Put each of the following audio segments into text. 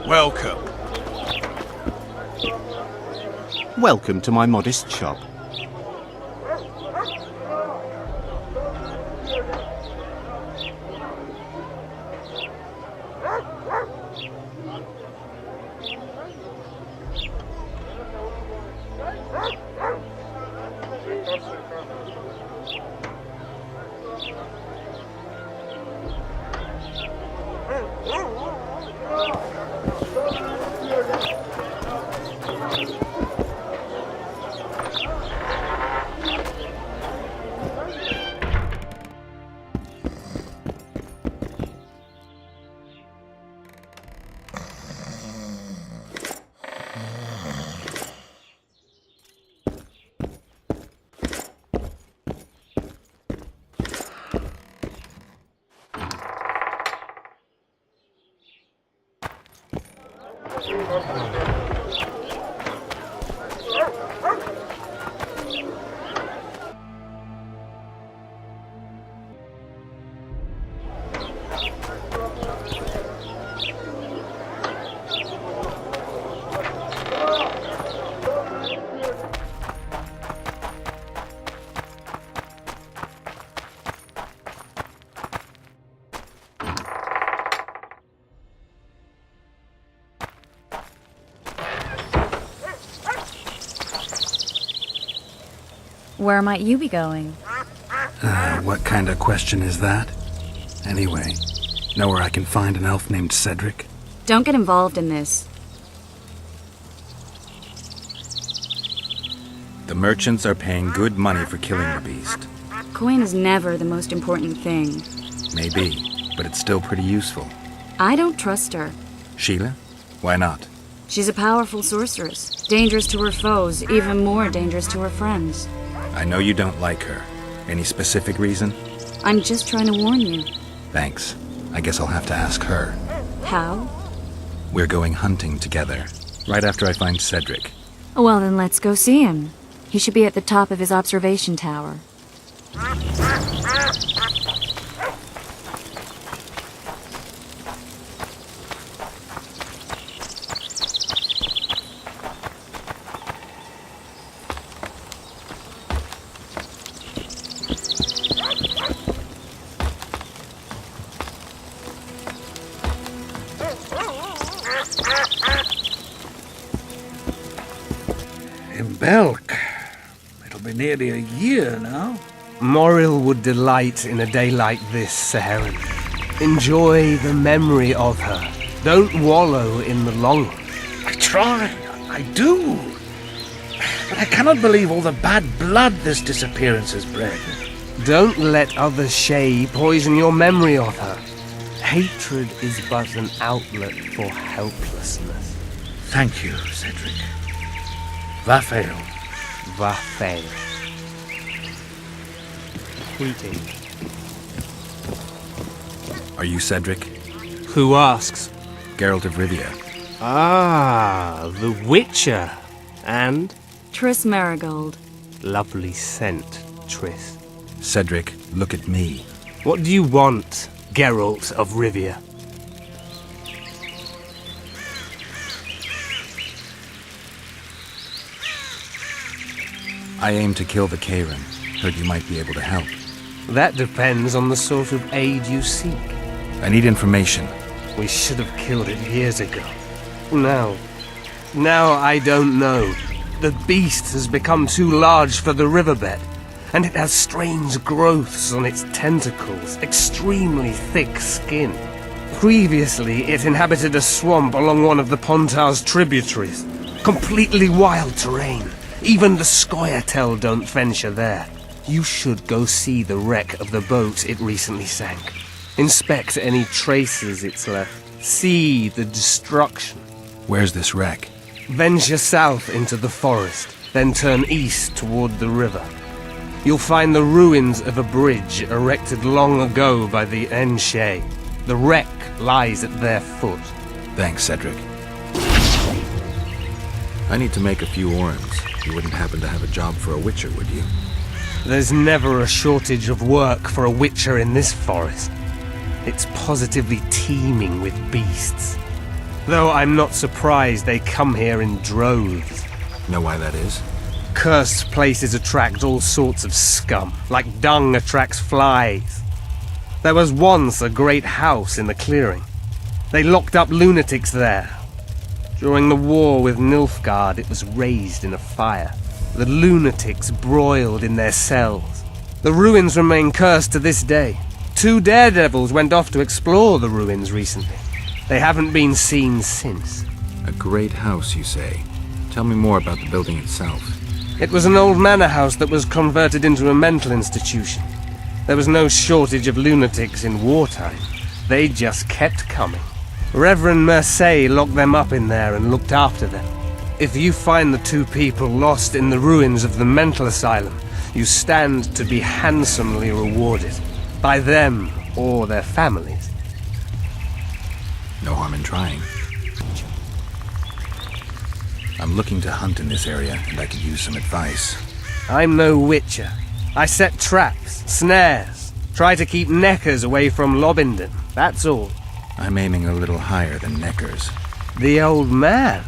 Welcome. Welcome to my modest shop. Where might you be going? What kind of question is that? Anyway, know where I can find an elf named Cedric? Don't get involved in this. The merchants are paying good money for killing the beast. Coin is never the most important thing. Maybe, but it's still pretty useful. I don't trust her. Sheila? Why not? She's a powerful sorceress. Dangerous to her foes, even more dangerous to her friends. I know you don't like her. Any specific reason? I'm just trying to warn you. Thanks. I guess I'll have to ask her. How? We're going hunting together, right after I find Cedric. Well, then let's go see him. He should be at the top of his observation tower. In Belk. It'll be nearly a year now. Moril would delight in a day like this, Saharan. Enjoy the memory of her. Don't wallow in the longing. I try. I do. But I cannot believe all the bad blood this disappearance has bred. Don't let other Shay poison your memory of her. Hatred is but an outlet for helplessness. Thank you, Cedric. Vafael. Vafael. Greeting. Are you Cedric? Who asks? Geralt of Rivia. Ah, the Witcher. And? Triss Marigold. Lovely scent, Triss. Cedric, look at me. What do you want, Geralt of Rivia? I aim to kill the Karen. Heard you might be able to help. That depends on the sort of aid you seek. I need information. We should have killed it years ago. Now I don't know. The beast has become too large for the riverbed, and it has strange growths on its tentacles, extremely thick skin. Previously, it inhabited a swamp along one of the Pontar's tributaries. Completely wild terrain. Even the Scoia'tael don't venture there. You should go see the wreck of the boat it recently sank. Inspect any traces it's left. See the destruction. Where's this wreck? Venture south into the forest, then turn east toward the river. You'll find the ruins of a bridge erected long ago by the Enshe. The wreck lies at their foot. Thanks, Cedric. I need to make a few orams. You wouldn't happen to have a job for a witcher, would you? There's never a shortage of work for a witcher in this forest. It's positively teeming with beasts. Though I'm not surprised they come here in droves. Know why that is? Cursed places attract all sorts of scum, like dung attracts flies. There was once a great house in the clearing. They locked up lunatics there. During the war with Nilfgaard, it was raised in a fire. The lunatics broiled in their cells. The ruins remain cursed to this day. 2 daredevils went off to explore the ruins recently. They haven't been seen since. A great house, you say. Tell me more about the building itself. It was an old manor house that was converted into a mental institution. There was no shortage of lunatics in wartime. They just kept coming. Reverend Mercey locked them up in there and looked after them. If you find the 2 people lost in the ruins of the mental asylum, you stand to be handsomely rewarded. By them or their families. No harm in trying. I'm looking to hunt in this area, and I could use some advice. I'm no witcher. I set traps, snares, try to keep neckers away from Lobindon, that's all. I'm aiming a little higher than Neckers. The old man?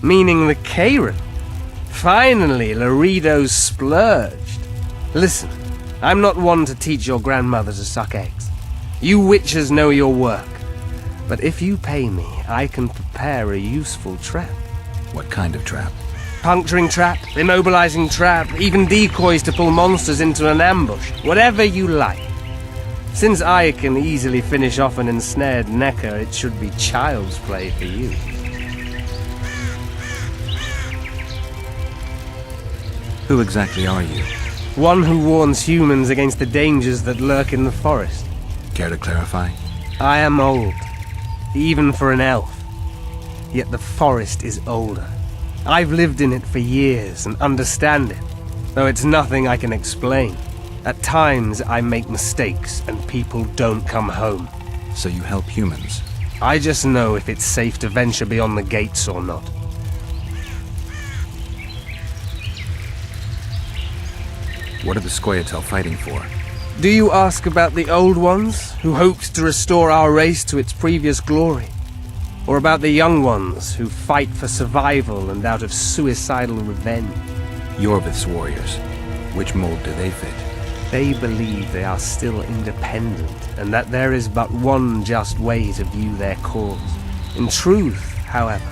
Meaning the Karen? Finally, Laredo's splurged. Listen, I'm not one to teach your grandmother to suck eggs. You witchers know your work. But if you pay me, I can prepare a useful trap. What kind of trap? Puncturing trap, immobilizing trap, even decoys to pull monsters into an ambush. Whatever you like. Since I can easily finish off an ensnared necker, it should be child's play for you. Who exactly are you? One who warns humans against the dangers that lurk in the forest. Care to clarify? I am old, even for an elf. Yet the forest is older. I've lived in it for years and understand it, though it's nothing I can explain. At times I make mistakes and people don't come home. So you help humans? I just know if it's safe to venture beyond the gates or not. What are the Scoia'tael fighting for? Do you ask about the old ones, who hoped to restore our race to its previous glory? Or about the young ones, who fight for survival and out of suicidal revenge? Yorvith's warriors. Which mold do they fit? They believe they are still independent, and that there is but one just way to view their cause. In truth, however,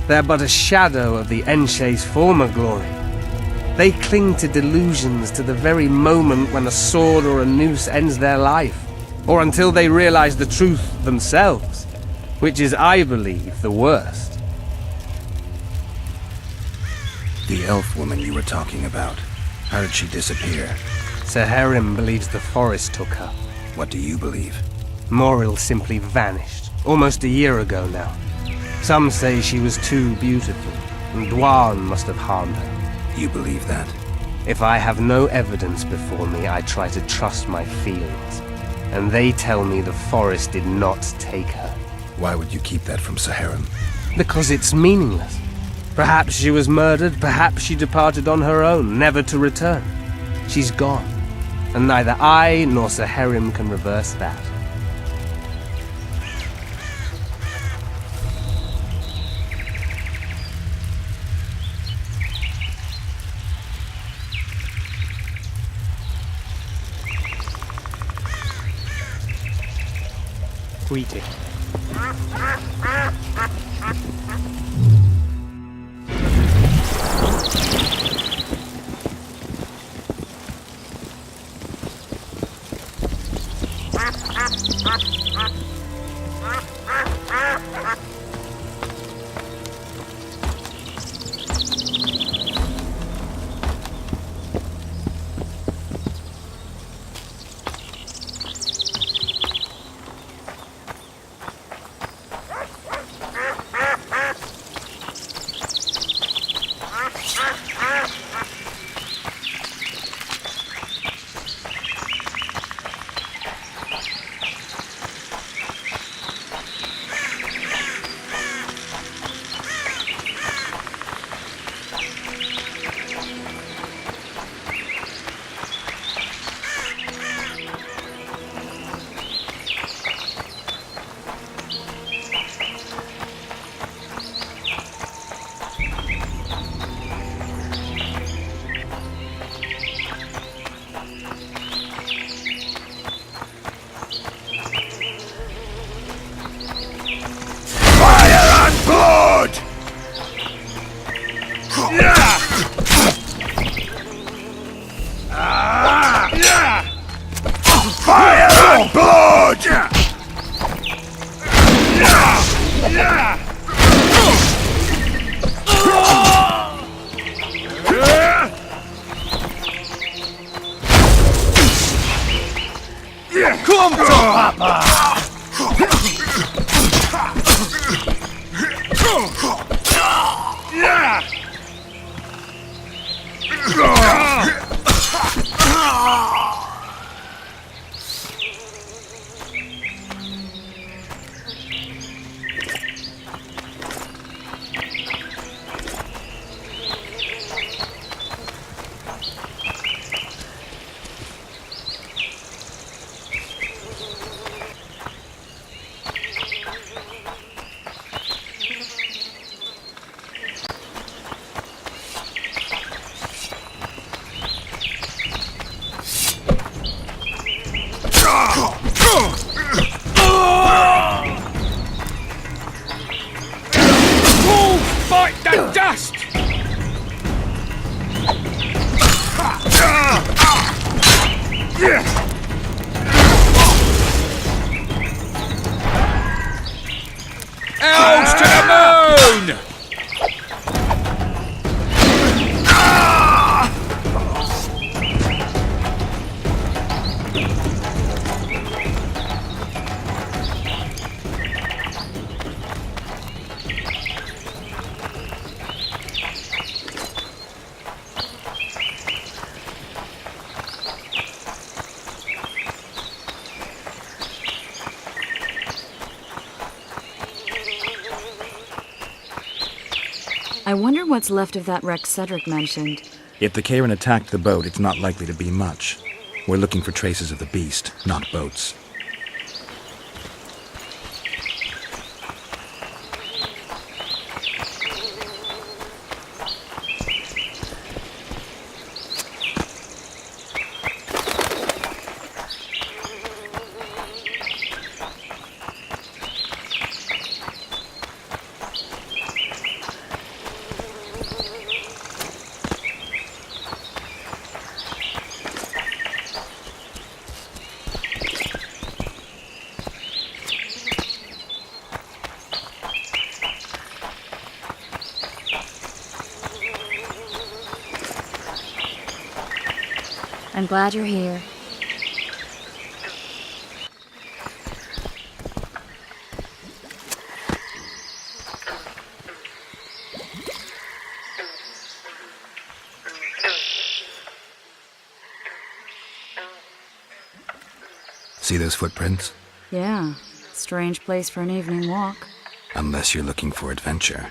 they're but a shadow of the Enshe's former glory. They cling to delusions to the very moment when a sword or a noose ends their life, or until they realize the truth themselves, which is, I believe, the worst. The elf woman you were talking about. How did she disappear? Saharim believes the forest took her. What do you believe? Moril simply vanished, almost a year ago now. Some say she was too beautiful, and Dwan must have harmed her. You believe that? If I have no evidence before me, I try to trust my feelings. And they tell me the forest did not take her. Why would you keep that from Saharim? Because it's meaningless. Perhaps she was murdered, perhaps she departed on her own, never to return. She's gone, and neither I nor Saharim can reverse that. Greeting. Elves to the moon! I wonder what's left of that wreck Cedric mentioned. If the Karen attacked the boat, it's not likely to be much. We're looking for traces of the beast, not boats. I'm glad you're here. See those footprints? Yeah, strange place for an evening walk. Unless you're looking for adventure.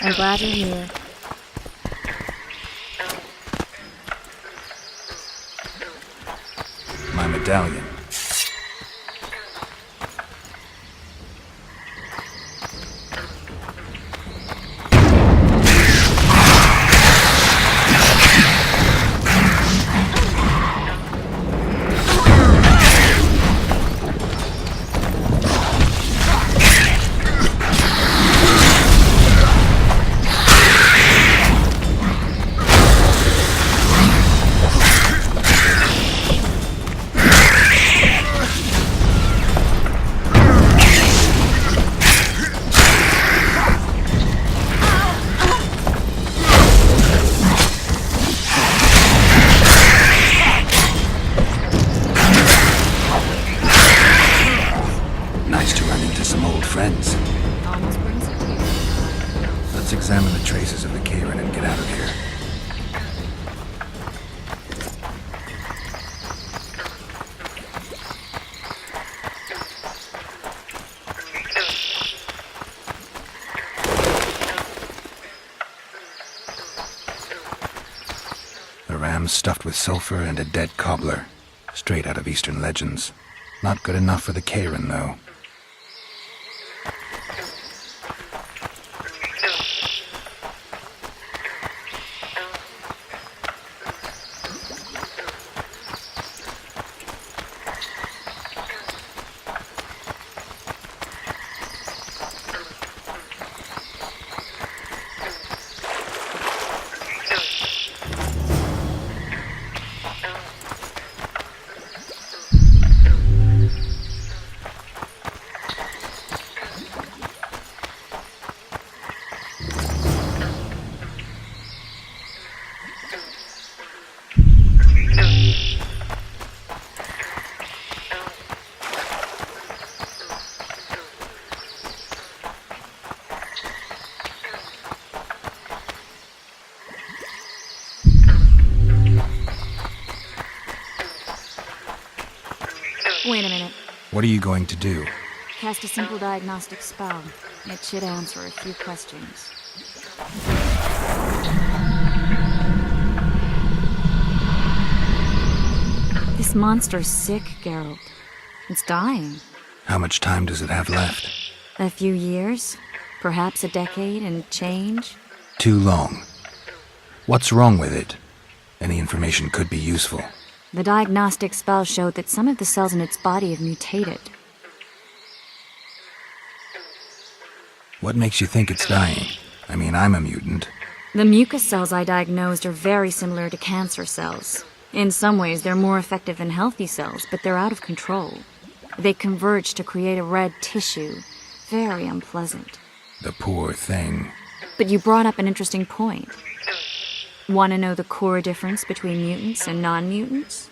I'm glad you're here. My medallion. pentagram stuffed with sulfur and a dead cobbler. Straight out of Eastern legends. Not good enough for the Karen, though. Wait a minute. What are you going to do? Cast a simple diagnostic spell. It should answer a few questions. This monster's sick, Geralt. It's dying. How much time does it have left? A few years? Perhaps a decade and change? Too long. What's wrong with it? Any information could be useful. The diagnostic spell showed that some of the cells in its body have mutated. What makes you think it's dying? I mean, I'm a mutant. The mucus cells I diagnosed are very similar to cancer cells. In some ways, they're more effective than healthy cells, but they're out of control. They converge to create a red tissue. Very unpleasant. The poor thing. But you brought up an interesting point. Want to know the core difference between mutants and non-mutants?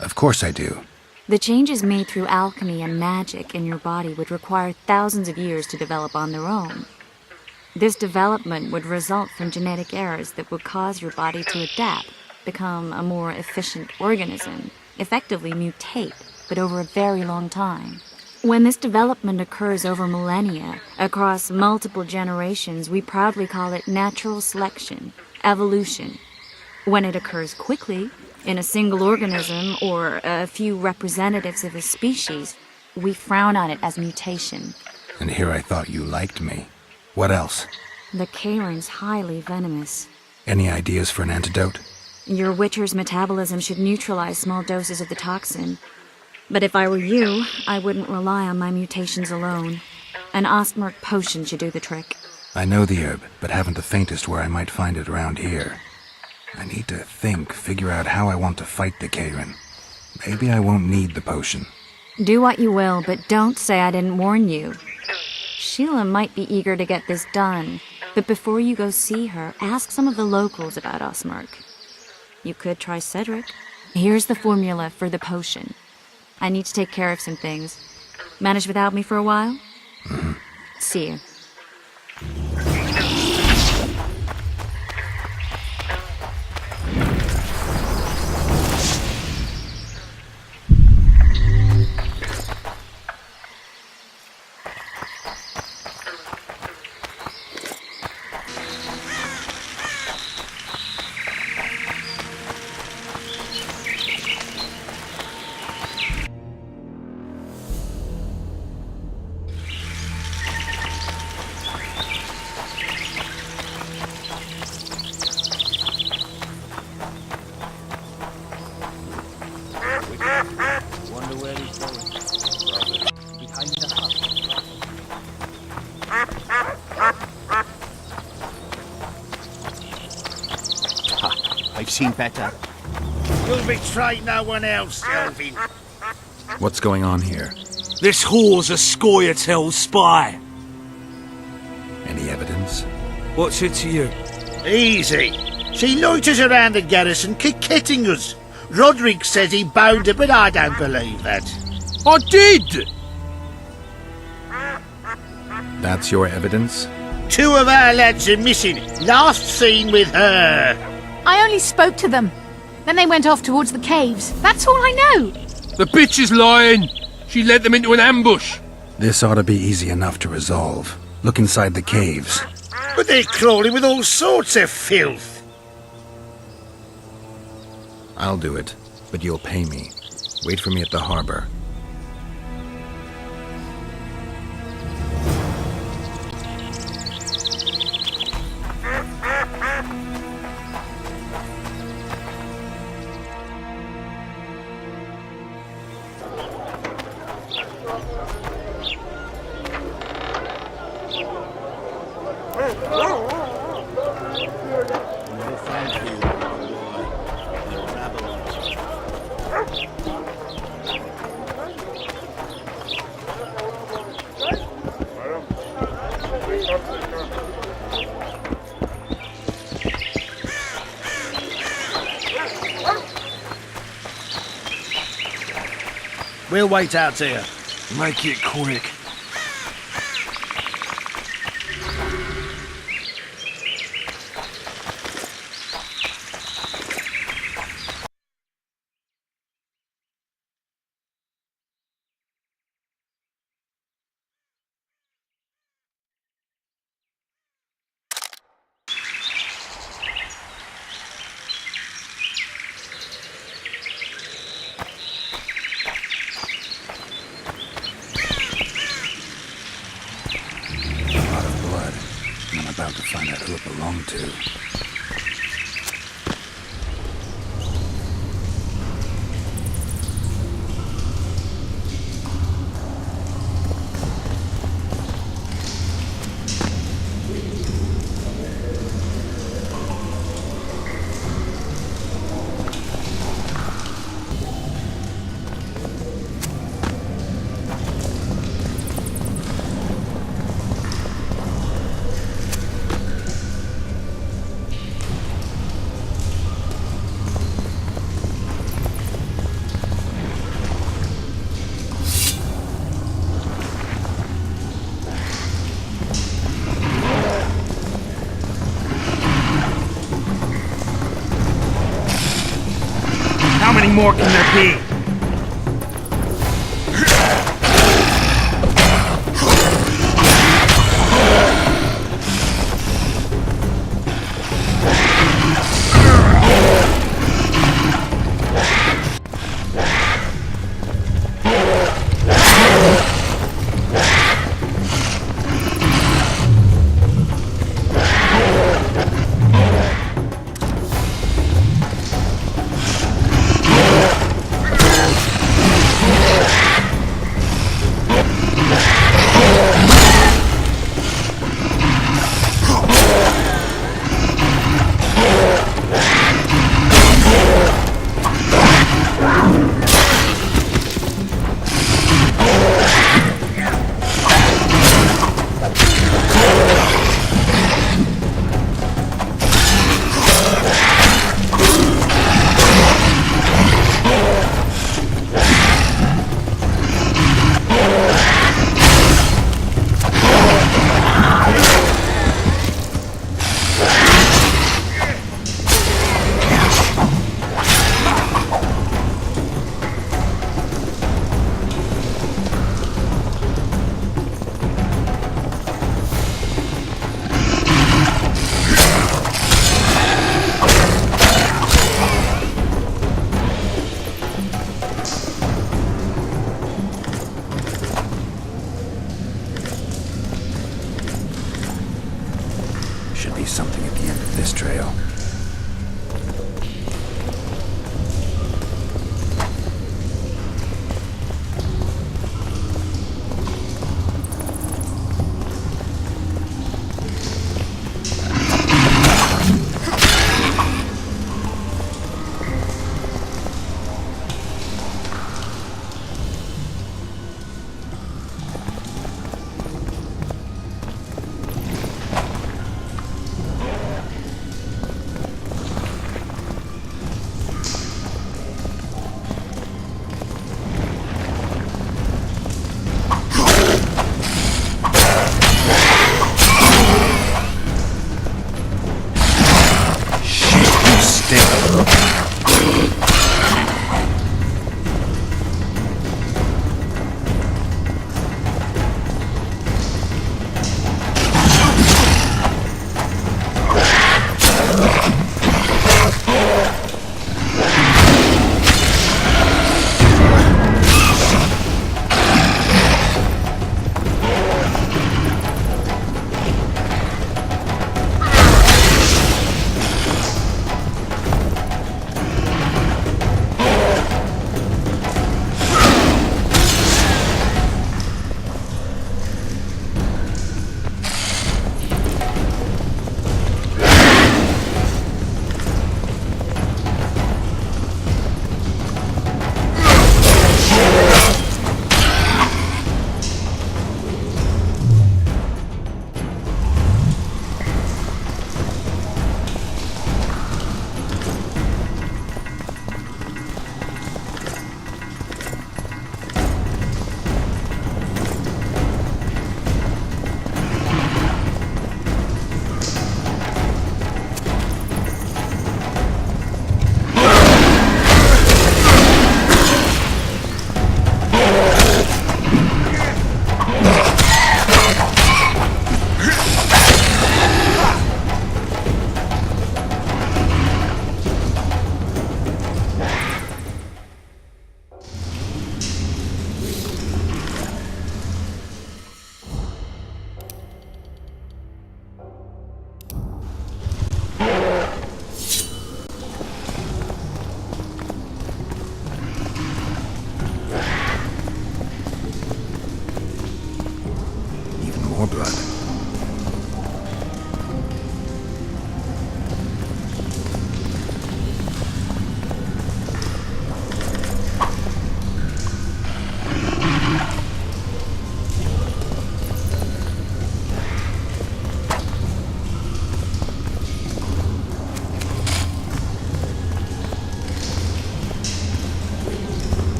Of course I do. The changes made through alchemy and magic in your body would require thousands of years to develop on their own. This development would result from genetic errors that would cause your body to adapt, become a more efficient organism, effectively mutate, but over a very long time. When this development occurs over millennia, across multiple generations, we proudly call it natural selection, evolution. When it occurs quickly, in a single organism or a few representatives of a species, we frown on it as mutation. And here I thought you liked me. What else? The Karen's highly venomous. Any ideas for an antidote? Your Witcher's metabolism should neutralize small doses of the toxin. But if I were you, I wouldn't rely on my mutations alone. An Ostmark potion should do the trick. I know the herb, but haven't the faintest where I might find it around here. I need to figure out how I want to fight the Karen. Maybe I won't need the potion. Do what you will, but don't say I didn't warn you. Sheila might be eager to get this done, but before you go see her, ask some of the locals about Ostmark. You could try Cedric. Here's the formula for the potion. I need to take care of some things. Manage without me for a while? Mm-hmm. See you. Wonder where he's going. Probably behind the hut. I've seen better. You'll betray no one else, Elvin. What's going on here? This whore's a Scoia'tael spy. Any evidence? What's it to you? Easy. She loiters around the garrison, kick-kitting us. Roderick says he bound her, but I don't believe that. I did! That's your evidence? 2 of our lads are missing. Last seen with her. I only spoke to them. Then they went off towards the caves. That's all I know. The bitch is lying! She led them into an ambush! This ought to be easy enough to resolve. Look inside the caves. But they're crawling with all sorts of filth. I'll do it, but you'll pay me. Wait for me at the harbor. No, thank you, boy. The rabble. We'll wait out here. Make it quick. About to find out who it belonged to. How many more can there be? Should be something at the end of this trail.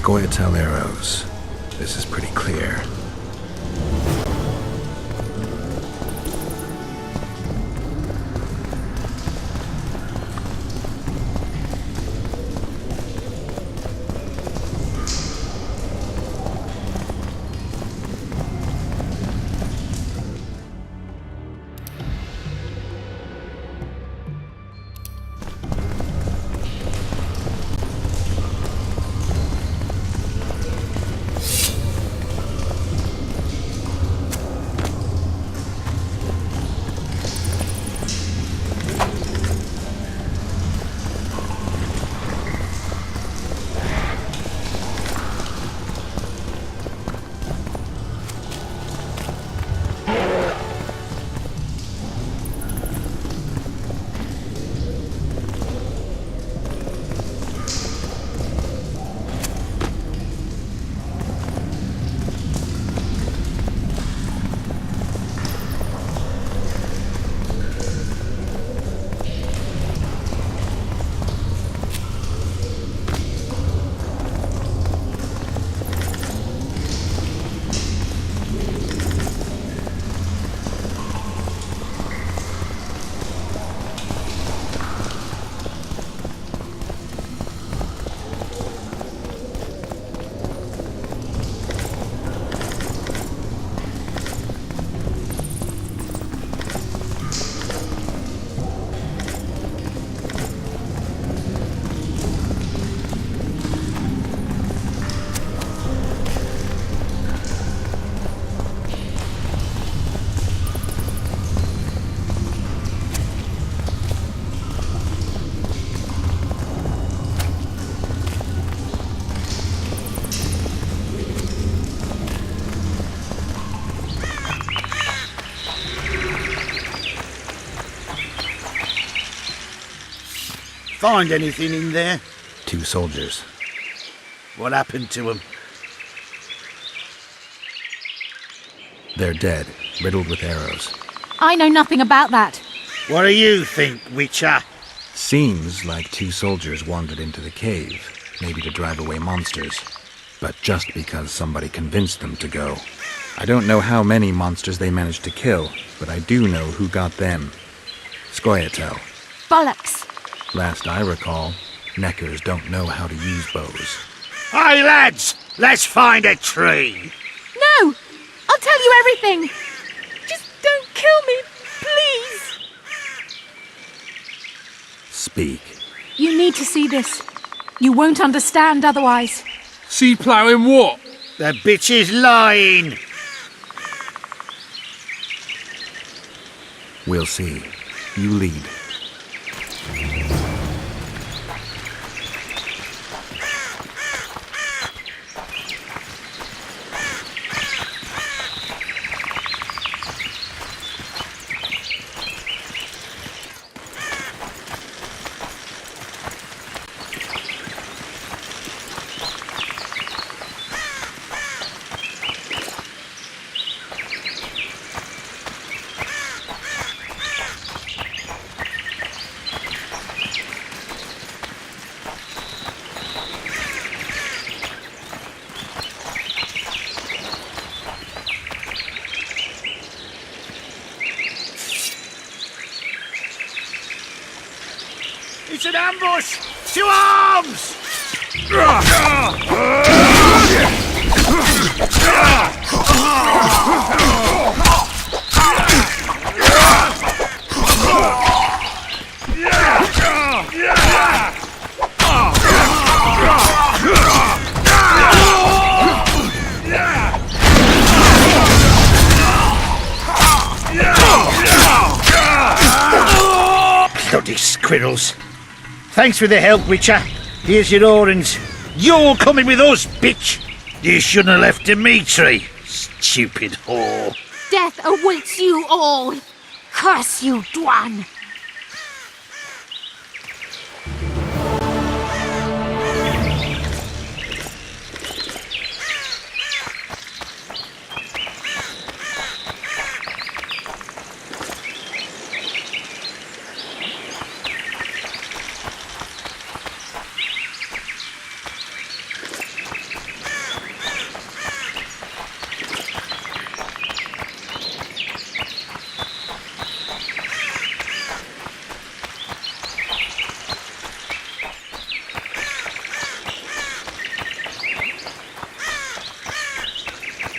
Scoia'tael arrows. This is pretty clear. Find anything in there? 2 soldiers. What happened to them? They're dead, riddled with arrows. I know nothing about that. What do you think, Witcher? Seems like 2 soldiers wandered into the cave, maybe to drive away monsters. But just because somebody convinced them to go. I don't know how many monsters they managed to kill, but I do know who got them. Scoia'tael. Bollocks. Last I recall, Neckers don't know how to use bows. Hey, lads! Let's find a tree! No! I'll tell you everything! Just don't kill me, please! Speak. You need to see this. You won't understand otherwise. See ploughing what? The bitch is lying! We'll see. You lead. It's an ambush! To arms! Bloody squirrels. Thanks for the help, Witcher. Here's your orange. You're coming with us, bitch! You shouldn't have left Dimitri, stupid whore. Death awaits you all. Curse you, Dwan.